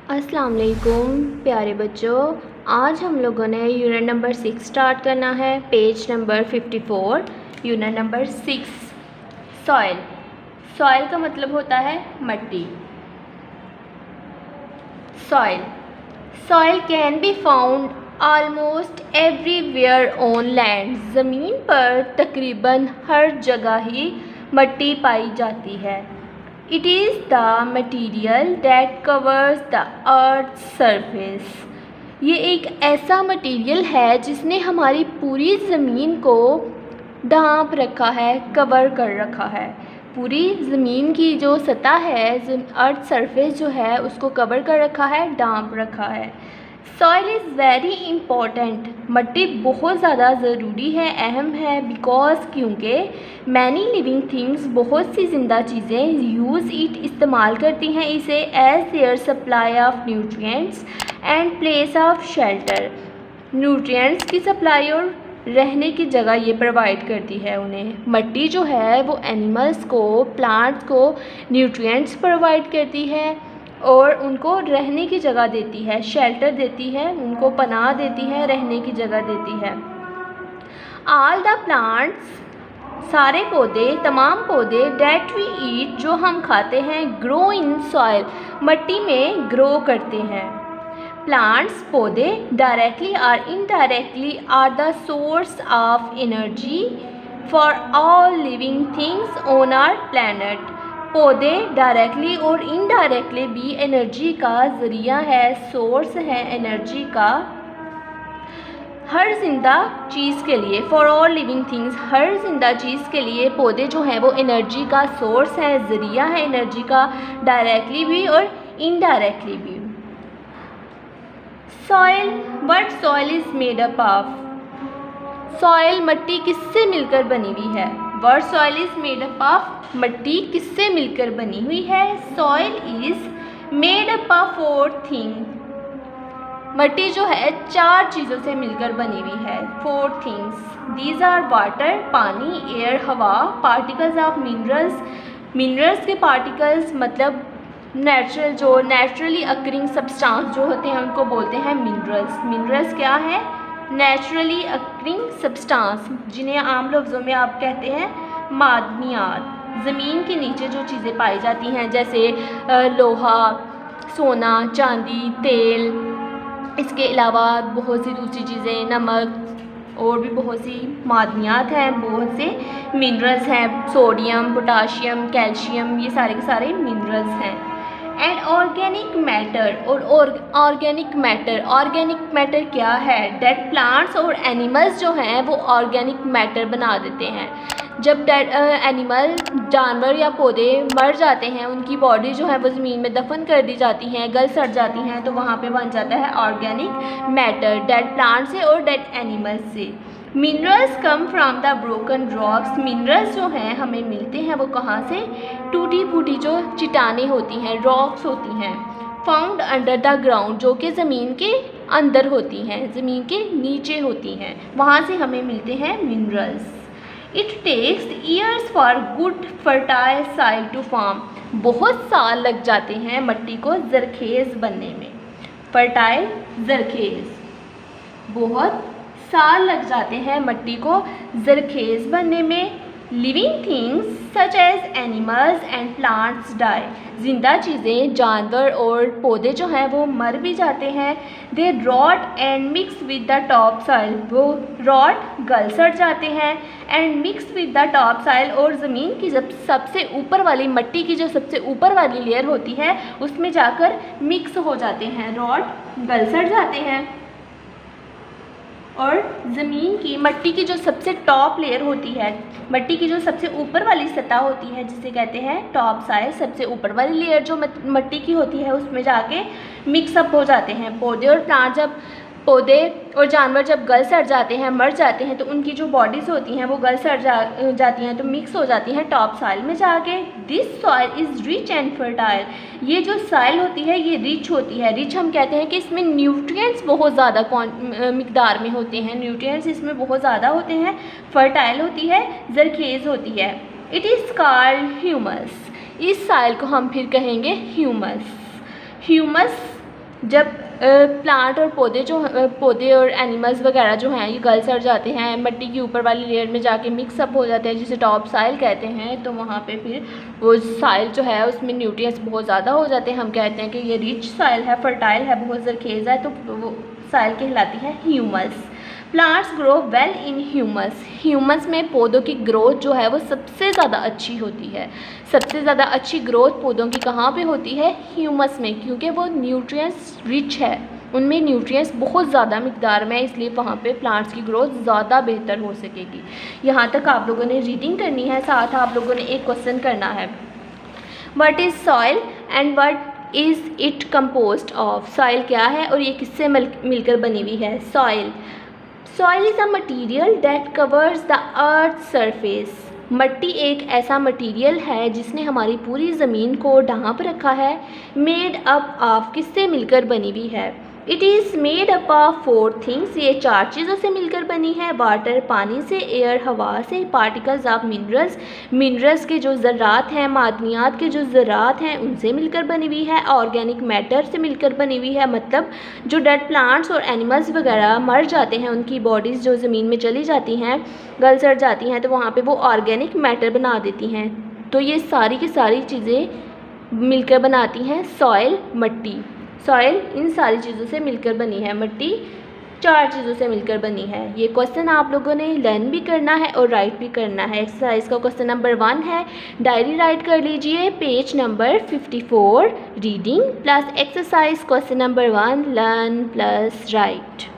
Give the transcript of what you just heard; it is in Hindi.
अस्सलाम वालेकुम प्यारे बच्चों। आज हम लोगों ने यूनिट नंबर 6 स्टार्ट करना है। Page number 54, unit number 6। Soil. Soil का मतलब होता है मट्टी। Soil soil can be found almost everywhere on land. ज़मीन पर तकरीबन हर जगह ही मट्टी पाई जाती है। It is the material that covers the earth's surface। ये एक ऐसा मटेरियल है जिसने हमारी पूरी ज़मीन को ढांप रखा है, कवर कर रखा है। पूरी ज़मीन की जो सतह है, अर्थ सरफेस जो है, उसको कवर कर रखा है, ढांप रखा है। Soil is very important. मट्टी बहुत ज़्यादा ज़रूरी है, अहम है, बिकॉज क्योंकि मैनी लिविंग थिंग्स, बहुत सी ज़िंदा चीज़ें यूज़ इट, इस्तेमाल करती हैं इसे as their supply of nutrients and place of shelter. Nutrients की सप्लाई और रहने की जगह ये प्रोवाइड करती है उन्हें। मट्टी जो है वो एनिमल्स को, प्लांट्स को न्यूट्रिएंट्स प्रोवाइड करती है और उनको रहने की जगह देती है, शेल्टर देती है, उनको पनाह देती है, रहने की जगह देती है। ऑल द प्लांट्स, सारे पौधे, तमाम पौधे, डेट वी ईट, जो हम खाते हैं, ग्रो इन सॉइल, मट्टी में ग्रो करते हैं। प्लांट्स, पौधे, डायरेक्टली और indirectly are the source of energy for all living things on our planet. पौधे डायरेक्टली और इनडायरेक्टली भी एनर्जी का ज़रिया है, सोर्स है एनर्जी का हर जिंदा चीज़ के लिए। फॉर ऑल लिविंग थिंग्स, हर जिंदा चीज़ के लिए पौधे जो हैं वो एनर्जी का सोर्स है, ज़रिया है एनर्जी का, डायरेक्टली भी और इनडायरेक्टली भी। Soil, what soil is made up of. Soil, मट्टी किससे मिलकर बनी हुई है। What soil is made up of, मट्टी किससे मिलकर बनी हुई है। Soil is made up of 4 things. मट्टी जो है 4 चीज़ों से मिलकर बनी हुई है, 4 थिंग्स। दीज आर वाटर, पानी, एयर, हवा, पार्टिकल्स ऑफ मिनरल्स, मिनरल्स के पार्टिकल्स मतलब नेचुरल, जो नेचुरली अकरिंग सब्सटेंस जो होते हैं उनको बोलते हैं मिनरल्स। मिनरल्स क्या है, नेचुरली अकरिंग सब्सटेंस, जिन्हें आम लफ्ज़ों में आप कहते हैं मादनियात। ज़मीन के नीचे जो चीज़ें पाई जाती हैं, जैसे लोहा, सोना, चांदी, तेल, इसके अलावा बहुत सी दूसरी चीज़ें, नमक और भी बहुत सी मादनियात हैं, बहुत से मिनरल्स हैं, सोडियम, पोटाशियम, कैल्शियम, ये सारे के सारे मिनरल्स हैं। एंड ऑर्गेनिक मैटर, और ऑर्गेनिक मैटर, ऑर्गेनिक मैटर क्या है, डेड प्लांट्स और एनिमल्स जो हैं वो ऑर्गेनिक मैटर बना देते हैं। जब डेड एनिमल, जानवर या पौधे मर जाते हैं, उनकी बॉडी जो है वो ज़मीन में दफन कर दी जाती हैं, गल सड़ जाती हैं, तो वहाँ पे बन जाता है ऑर्गेनिक मैटर, डेड प्लांट से और डेड एनिमल्स से। Minerals come from the broken rocks, minerals जो हैं हमें मिलते हैं वो कहाँ से, टूटी फूटी जो चट्टानें होती हैं, रॉक्स होती हैं। फाउंड अंडर द ग्राउंड, जो कि ज़मीन के अंदर होती हैं, ज़मीन के नीचे होती हैं, वहाँ से हमें मिलते हैं minerals. It takes years for good fertile soil to form, बहुत साल लग जाते हैं मट्टी को ज़रखेज़ बनने में। फर्टाइल, ज़रखेज़, बहुत साल लग जाते हैं मट्टी को ज़रखेज़ बनने में। Living things such as animals and plants die, जिंदा चीज़ें, जानवर और पौधे जो हैं वो मर भी जाते हैं। They rot and mix with the top soil, वो रॉट, गल सड़ जाते हैं, and mix with the top soil, और ज़मीन की जब सबसे ऊपर वाली, मट्टी की जो सबसे ऊपर वाली लेयर होती है उसमें जाकर मिक्स हो जाते हैं, रॉट, गल सड़ जाते हैं। और ज़मीन की, मट्टी की जो सबसे टॉप लेयर होती है, मट्टी की जो सबसे ऊपर वाली सतह होती है जिसे कहते हैं टॉप सॉइल, सबसे ऊपर वाली लेयर जो मट्टी की होती है उसमें जाके मिक्सअप हो जाते हैं पौधे और प्लांट। जब पौधे और जानवर जब गल सड़ जाते हैं, मर जाते हैं, तो उनकी जो बॉडीज़ होती हैं वो गल सड़ जाती हैं, तो मिक्स हो जाती हैं टॉप सॉइल में जाके। This soil is rich and fertile, ये जो सॉइल होती है ये रिच होती है। रिच हम कहते हैं कि इसमें न्यूट्रिएंट्स बहुत ज़्यादा मिकदार में होते हैं, न्यूट्रिएंट्स इसमें बहुत ज़्यादा होते हैं। फर्टाइल होती है, ज़रखेज़ होती है। इट इज़ कॉल्ड ह्यूमस, इस सॉइल को हम फिर कहेंगे ह्यूमस। ह्यूमस जब प्लांट और पौधे और एनिमल्स वगैरह जो हैं ये गल सड़ जाते हैं, मिट्टी की ऊपर वाली लेयर में जाके मिक्सअप हो जाते हैं, जिसे टॉप साइल कहते हैं, तो वहाँ पे फिर वो साइल जो है उसमें न्यूट्रिएंट्स बहुत ज़्यादा हो जाते हैं। हम कहते हैं कि ये रिच साइल है, फर्टाइल है, बहुत ज़रखेज़ है, तो वो साइल कहलाती है humus. Plants grow well in humus. Humus में पौधों की ग्रोथ जो है वो सबसे ज़्यादा अच्छी होती है। सबसे ज़्यादा अच्छी ग्रोथ पौधों की कहाँ पे होती है? ह्यूमस में, क्योंकि वो न्यूट्रिएंट्स रिच है, उनमें न्यूट्रिएंट्स बहुत ज़्यादा मिकदार में है, इसलिए वहाँ पे प्लांट्स की ग्रोथ ज़्यादा बेहतर हो सकेगी। यहाँ तक आप लोगों ने रीडिंग करनी है, साथ आप लोगों ने एक क्वेश्चन करना है, what is soil and what is it composed of. Soil क्या है और ये किससे मिलकर बनी हुई है? Soil is a material that covers the earth surface. मिट्टी एक ऐसा मटेरियल है जिसने हमारी पूरी ज़मीन को ढांप रखा है। मेड अप ऑफ किससे मिलकर बनी हुई है? It is made up of 4 things. ये 4 चीज़ों से मिलकर बनी है। वाटर पानी से, एयर हवा से, पार्टिकल्स ऑफ मिनरल्स के जो ज़रात हैं, मादनियात के जो ज़रात हैं उनसे मिलकर बनी हुई है। ऑर्गेनिक मैटर से मिलकर बनी हुई है, मतलब जो डेड प्लांट्स और एनिमल्स वगैरह मर जाते हैं उनकी बॉडीज़ जो ज़मीन में चली जाती हैं, गल सड़ जाती हैं, तो वहाँ पर वो ऑर्गेनिक मैटर बना देती हैं। तो ये सारी की सारी चीज़ें मिलकर बनाती हैं सॉइल, मिट्टी। सॉइल इन सारी चीज़ों से मिलकर बनी है, मिट्टी 4 चीज़ों से मिलकर बनी है। ये क्वेश्चन आप लोगों ने लर्न भी करना है और राइट भी करना है। एक्सरसाइज का क्वेश्चन नंबर 1 है, डायरी राइट कर लीजिए, page number 54, reading plus exercise question number 1, learn plus right.